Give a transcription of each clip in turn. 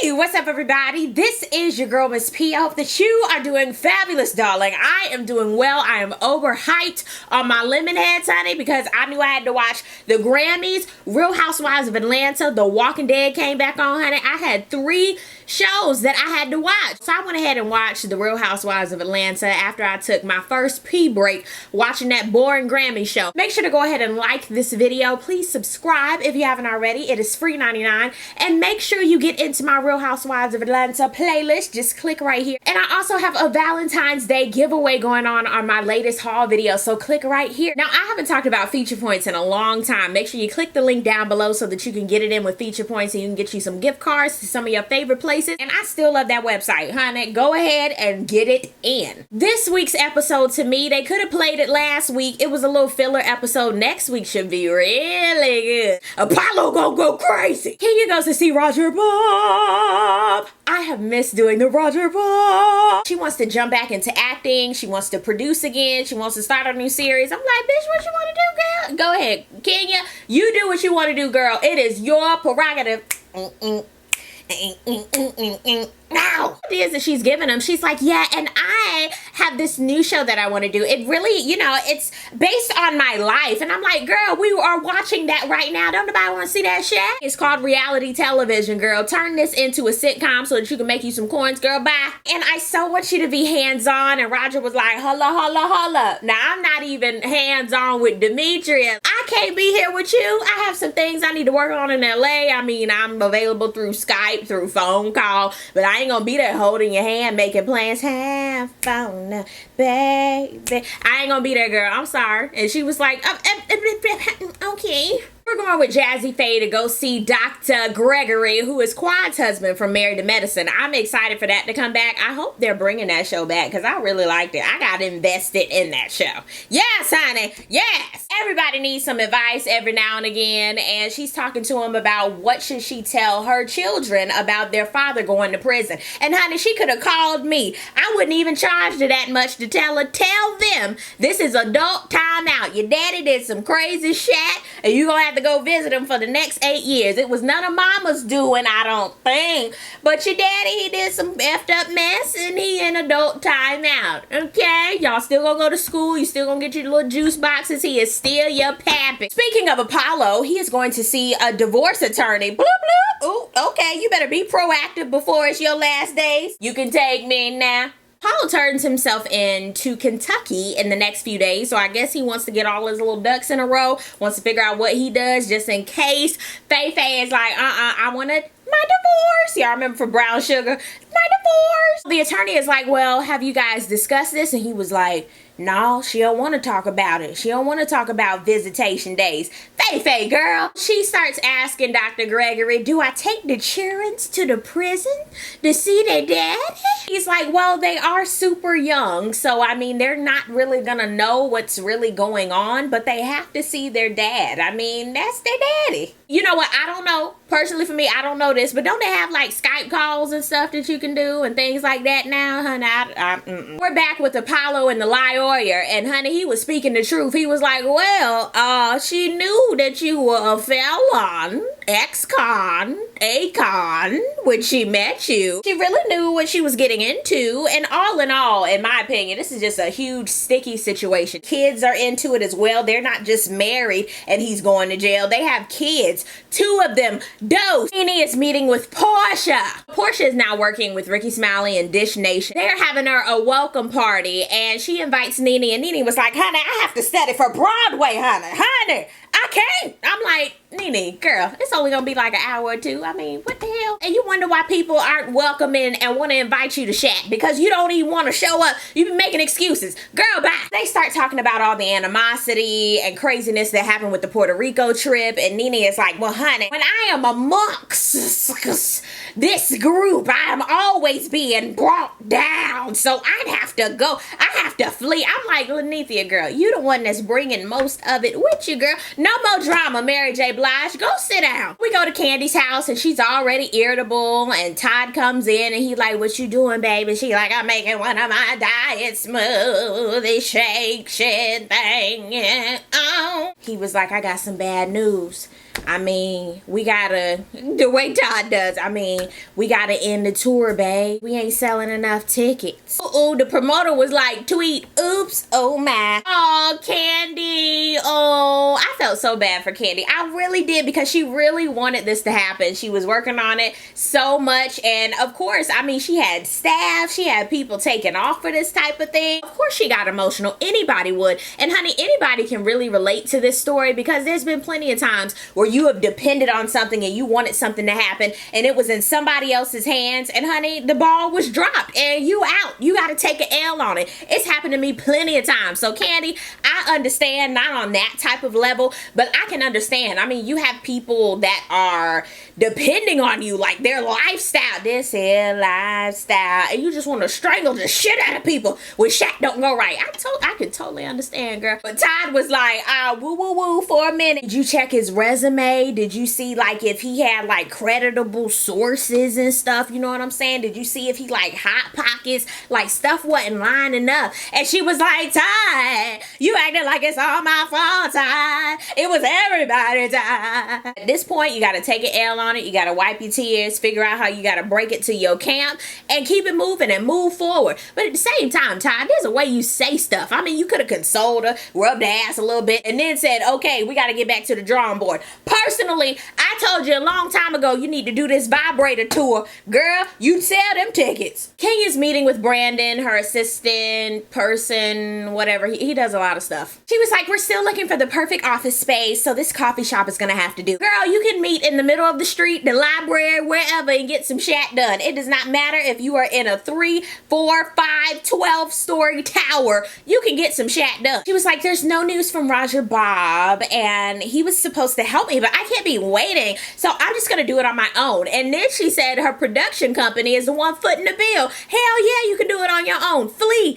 Hey, what's up everybody? This is your girl Miss P. I hope that you are doing fabulous, darling. I am doing well. I am overhyped on my lemon heads, honey, because I knew I had to watch the Grammys, Real Housewives of Atlanta, The Walking Dead came back on, honey. I had 3 shows that I had to watch. So I went ahead and watched The Real Housewives of Atlanta after I took my first pee break watching that boring Grammy show. Make sure to go ahead and like this video. Please subscribe if you haven't already. It is free 99. And make sure you get into my Real Housewives of Atlanta playlist. Just click right here. And I also have a Valentine's Day giveaway going on my latest haul video. So click right here. Now, I haven't talked about feature points in a long time. Make sure you click the link down below so that you can get it in with feature points and you can get you some gift cards to some of your favorite places. And I still love that website, honey. Go ahead and get it in. This week's episode, to me, they could have played it last week. It was a little filler episode. Next week should be really good. Apollo gonna go crazy. Kenya goes to see Roger Bob. I have missed doing the Roger Bob. She wants to jump back into acting. She wants to produce again. She wants to start a new series. I'm like, bitch, what you want to do, girl? Go ahead, Kenya. You do what you want to do, girl. It is your prerogative. Now, it is that she's giving him. She's like, yeah, and I have this new show that I want to do. It really, you know, it's based on my life. And I'm like, girl, we are watching that right now. Don't nobody want to see that shit? It's called reality television, girl. Turn this into a sitcom so that you can make you some coins, girl. Bye. And I so want you to be hands-on. And Roger was like, holla, holla, holla. Now, I'm not even hands-on with Demetria. I can't be here with you. I have some things I need to work on in LA. I mean, I'm available through Skype, through phone call, but I ain't gonna be there holding your hand, making plans. Have fun, baby. I ain't gonna be there, girl. I'm sorry. And she was like, okay. We're going with Jazzy Faye to go see Dr. Gregory, who is Quad's husband from Married to Medicine. I'm excited for that to come back. I hope they're bringing that show back because I really liked it. I got invested in that show. Yes, honey. Yes. Everybody needs some advice every now and again, and she's talking to him about what should she tell her children about their father going to prison. And honey, she could have called me. I wouldn't even charge her that much to tell her. Tell them this is adult time out. Your daddy did some crazy shit, and you're gonna have to go visit him for the next 8 years. It was none of mama's doing, I don't think. But your daddy, he did some effed up mess and he in adult time out. Okay? Y'all still gonna go to school. You still gonna get your little juice boxes. He is still your pappy. Speaking of Apollo, he is going to see a divorce attorney. Bloop, bloop. Ooh, okay. You better be proactive before it's your last days. You can take me now. Apollo turns himself in to Kentucky in the next few days, so I guess he wants to get all his little ducks in a row, wants to figure out what he does just in case. Faye is like, I want my divorce. Y'all remember from Brown Sugar? My divorce. The attorney is like, well, have you guys discussed this? And he was like, no, she don't want to talk about it. She don't want to talk about visitation days. Faye, girl. She starts asking Dr. Gregory, do I take the children to the prison to see their daddy? He's like, well, they are super young. So, I mean, they're not really going to know what's really going on, but they have to see their dad. I mean, that's their daddy. You know what? I don't know. Personally, for me, I don't know this, but don't they have like Skype calls and stuff that you can do and things like that now, honey? We're back with Apollo and the lawyer, and honey, he was speaking the truth. He was like, well, she knew that you were a felon, ex-con, a-con, when she met you. She really knew what she was getting into, and all in all, in my opinion, this is just a huge sticky situation. Kids are into it as well. They're not just married and he's going to jail. They have kids. 2 of them. Dose. Nene is meeting with Portia. Portia is now working with Ricky Smiley and Dish Nation. They're having her a welcome party, and she invites Nene, and Nene was like, honey, I have to study for Broadway, honey, I can't. I'm like, Nene, girl, it's only gonna be like an hour or 2. I mean, what the hell? And you wonder why people aren't welcoming and want to invite you to Shack because you don't even want to show up. You've been making excuses. Girl, bye. They start talking about all the animosity and craziness that happened with the Puerto Rico trip, and Nene is like, well, honey, when I am amongst this group, I am always being brought down, so I'd have to go. I have to flee. I'm like, Lenethia, girl, you the one that's bringing most of it with you, girl. No more drama, Mary J. Blige. Go sit down. We go to Candy's house, and she's already irritable, and Todd comes in, and he's like, what you doing, baby? She like, I'm making one of my diet smoothie shake shit thing. Yeah. Oh. He was like, I got some bad news. I mean, we gotta, the way Todd does, I mean, we gotta end the tour, babe. We ain't selling enough tickets. Oh, the promoter was like, tweet, oops, oh my. Oh, Candy. Oh, I felt so bad for Candy. I really did, because she really wanted this to happen. She was working on it so much. And of course, I mean, she had staff. She had people taking off for this type of thing. Of course, she got emotional. Anybody would. And honey, anybody can really relate to this story, because there's been plenty of times where you have depended on something and you wanted something to happen and it was in somebody else's hands, and honey, the ball was dropped and you out. You got to take an L on it. It's happened to me plenty of times. So Candy, I understand, not on that type of level, but I can understand. I mean, you have people that are depending on you, like their lifestyle, this here lifestyle, and you just want to strangle the shit out of people when shit don't go right. I can totally understand, girl. But Todd was like, woo woo woo for a minute. Did you check his resume? Did you see like if he had like creditable sources and stuff? You know what I'm saying? Did you see if he like hot pockets? Like stuff wasn't lining up. And she was like, Todd, you acting like it's all my fault, Todd. It was everybody's, Todd. At this point, you got to take an L on it. You got to wipe your tears, figure out how you got to break it to your camp and keep it moving and move forward. But at the same time, Todd, there's a way you say stuff. I mean, you could have consoled her, rubbed her ass a little bit, and then said, okay, we got to get back to the drawing board. Personally, I told you a long time ago you need to do this vibrator tour. Girl, you'd sell them tickets. Kenya's meeting with Brandon, her assistant, person, whatever. He does a lot of stuff. She was like, we're still looking for the perfect office space, so this coffee shop is gonna have to do. Girl, you can meet in the middle of the street, the library, wherever, and get some shat done. It does not matter if you are in a 3, 4, 5, 12-story tower. You can get some shat done. She was like, there's no news from Roger Bob, and he was supposed to help me, but I can't be waiting, so I'm just gonna do it on my own. And then she said her production company is the one footing the bill. Hell yeah, you can do it on your own. Fly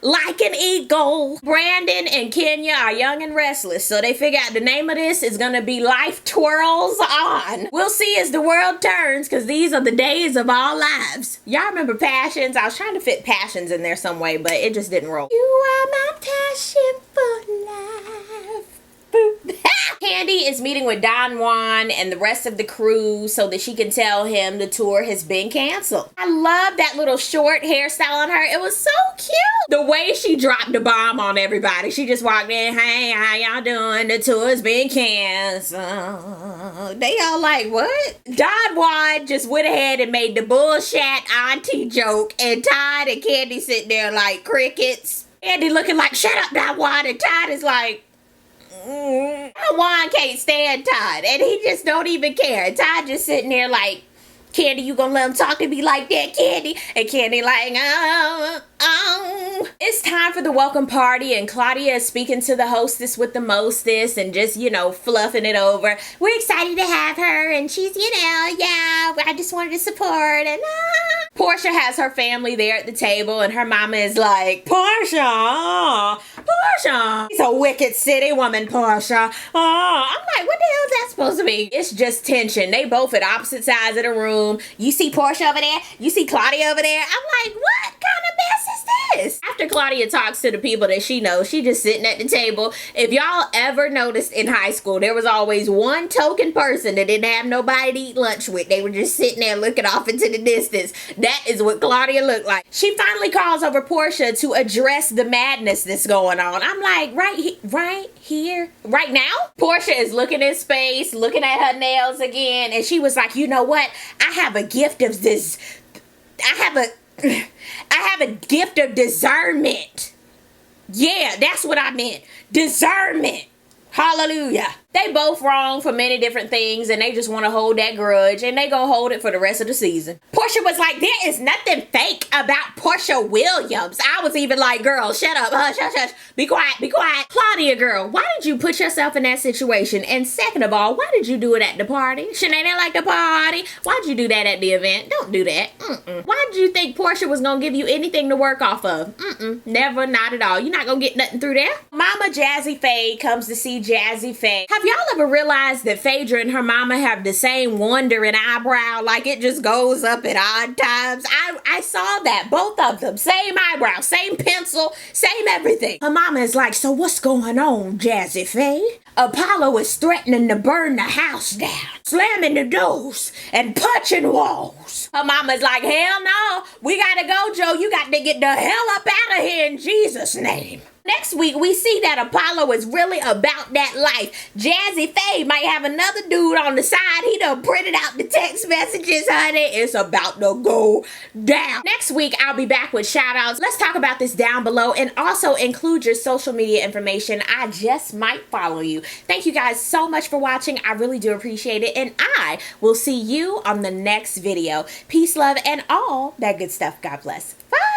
like an eagle. Brandon and Kenya are young and restless, so they figure out the name of this is gonna be Life Twirls On. We'll see as the world turns, because these are the days of our lives. Y'all remember Passions? I was trying to fit Passions in there some way, but it just didn't roll. You are my passion for life. Boop. Candy is meeting with Don Juan and the rest of the crew so that she can tell him the tour has been canceled. I love that little short hairstyle on her. It was so cute. The way she dropped the bomb on everybody. She just walked in, hey, how y'all doing? The tour's been canceled. They all like, what? Don Juan just went ahead and made the bullshit auntie joke, and Todd and Candy sitting there like crickets. Candy looking like, shut up, Don Juan, and Todd is like, Juan can't stand Todd, and he just don't even care. Todd just sitting there like, Candy, you gonna let him talk to me like that, Candy? And Candy like, It's time for the welcome party, and Claudia is speaking to the hostess with the mostest and just, you know, fluffing it over. We're excited to have her, and she's, you know, yeah, I just wanted to support, and Portia has her family there at the table, and her mama is like, Portia, she's a wicked city woman, Portia. I'm like, what the hell is that supposed to be? It's just tension. They both at opposite sides of the room. You see Portia over there, you see Claudia over there. I'm like, what kind of mess is this? After Claudia talks to the people that she knows, she just sitting at the table. If y'all ever noticed in high school, there was always one token person that didn't have nobody to eat lunch with. They were just sitting there looking off into the distance. That is what Claudia looked like. She finally calls over Portia to address the madness that's going on. I'm like, right here, right now? Portia is looking in space, looking at her nails again, and she was like, you know what? I have a gift of this. I have a gift of discernment. Yeah, that's what I meant. Discernment. Hallelujah. They both wrong for many different things, and they just want to hold that grudge, and they gonna hold it for the rest of the season. Portia was like, there is nothing fake about Portia Williams. I was even like, girl, shut up. Hush, hush, hush. Be quiet, be quiet. Claudia, girl, why did you put yourself in that situation? And second of all, why did you do it at the party? Sinead didn't like the party. Why'd you do that at the event? Don't do that. Why did you think Portia was gonna give you anything to work off of? Never, not at all. You're not gonna get nothing through there. Mama Jazzy Faye comes to see Jazzy Faye. Have y'all ever realized that Phaedra and her mama have the same wandering eyebrow? Like it just goes up at odd times. I saw that. Both of them. Same eyebrow, same pencil, same everything. Her mama is like, so what's going on, Jazzy Faye? Apollo is threatening to burn the house down, slamming the doors and punching walls. Her mama's like, hell no, we gotta go, Joe. You got to get the hell up out of here in Jesus' name. Next week, we see that Apollo is really about that life. Jazzy Faye might have another dude on the side. He done printed out the text messages, honey. It's about to go down. Next week, I'll be back with shout outs. Let's talk about this down below and also include your social media information. I just might follow you. Thank you guys so much for watching. I really do appreciate it. And I will see you on the next video. Peace, love, and all that good stuff. God bless. Bye.